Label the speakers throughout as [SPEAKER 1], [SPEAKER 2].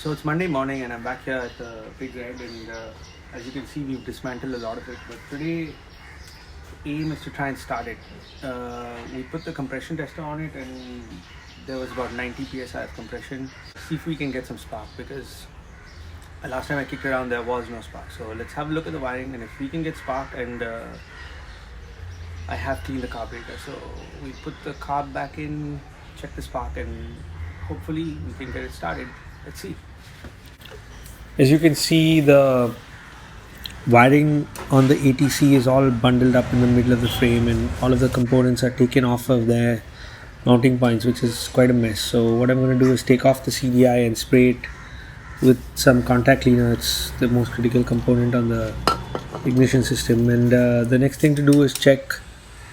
[SPEAKER 1] So it's Monday morning and I'm back here at the Big Red, and as you can see, we've dismantled a lot of it, but today aim is to try and start it. We put the compression tester on it and there was about 90 psi of compression. See if we can get some spark, because last time I kicked around there was no spark. So let's have a look at the wiring, and if we can get spark, and I have cleaned the carburetor, so we put the carb back in, check the spark, and hopefully we can get it started. Let's see. As you can see, the wiring on the ATC is all bundled up in the middle of the frame, and all of the components are taken off of their mounting points, which is quite a mess. So what I'm going to do is take off the CDI and spray it with some contact cleaner. It's the most critical component on the ignition system, and the next thing to do is check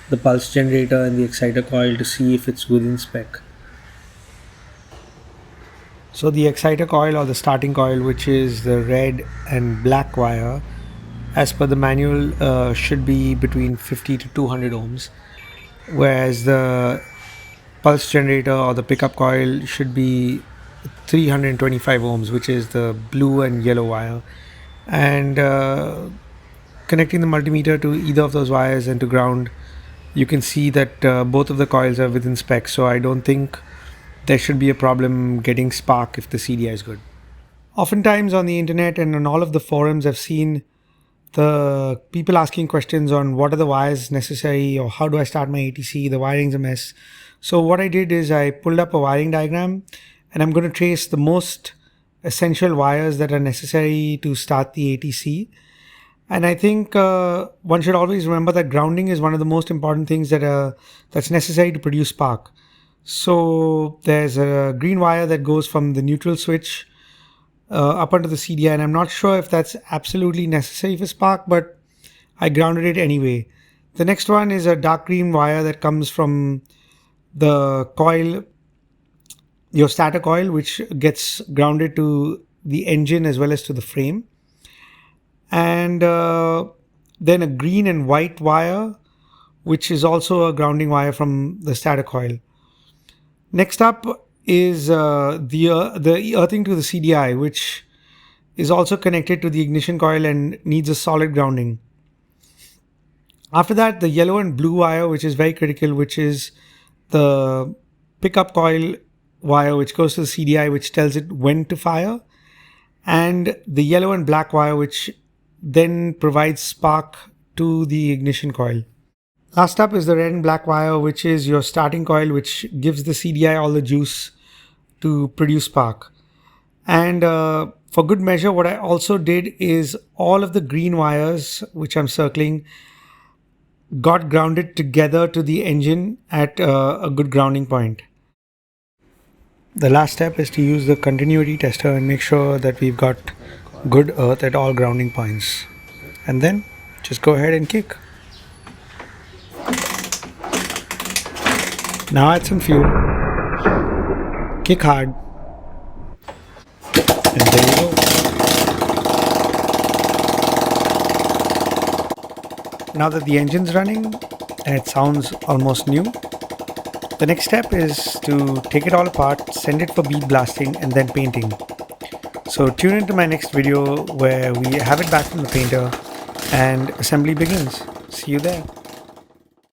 [SPEAKER 1] the pulse generator and the exciter coil to see if it's within spec. So the exciter coil, or the starting coil, which is the red and black wire, as per the manual should be between 50 to 200 ohms, whereas the pulse generator or the pickup coil should be 325 ohms, which is the blue and yellow wire. And connecting the multimeter to either of those wires and to ground, you can see that both of the coils are within spec, so I don't think there should be a problem getting spark if the CDI is good. Oftentimes on the internet and on all of the forums, I've seen the people asking questions on what are the wires necessary, or how do I start my ATC, the wiring's a mess. So what I did is I pulled up a wiring diagram, and I'm going to trace the most essential wires that are necessary to start the ATC. And I think one should always remember that grounding is one of the most important things that's necessary to produce spark. So there's a green wire that goes from the neutral switch up onto the CDI, and I'm not sure if that's absolutely necessary for spark, but I grounded it anyway. The next one is a dark green wire that comes from the coil, your starter coil, which gets grounded to the engine as well as to the frame. And then a green and white wire, which is also a grounding wire from the starter coil. Next up is the earthing to the CDI, which is also connected to the ignition coil and needs a solid grounding. After that, the yellow and blue wire, which is very critical, which is the pickup coil wire, which goes to the CDI, which tells it when to fire, and the yellow and black wire, which then provides spark to the ignition coil. Last up is the red and black wire, which is your starting coil, which gives the CDI all the juice to produce spark. And for good measure, what I also did is all of the green wires, which I'm circling, got grounded together to the engine at a good grounding point. The last step is to use the continuity tester and make sure that we've got good earth at all grounding points. And then just go ahead and kick. Now add some fuel, kick hard, and there you go. Now that the engine's running and it sounds almost new, the next step is to take it all apart, send it for bead blasting, and then painting. So tune into my next video where we have it back from the painter and assembly begins. See you there.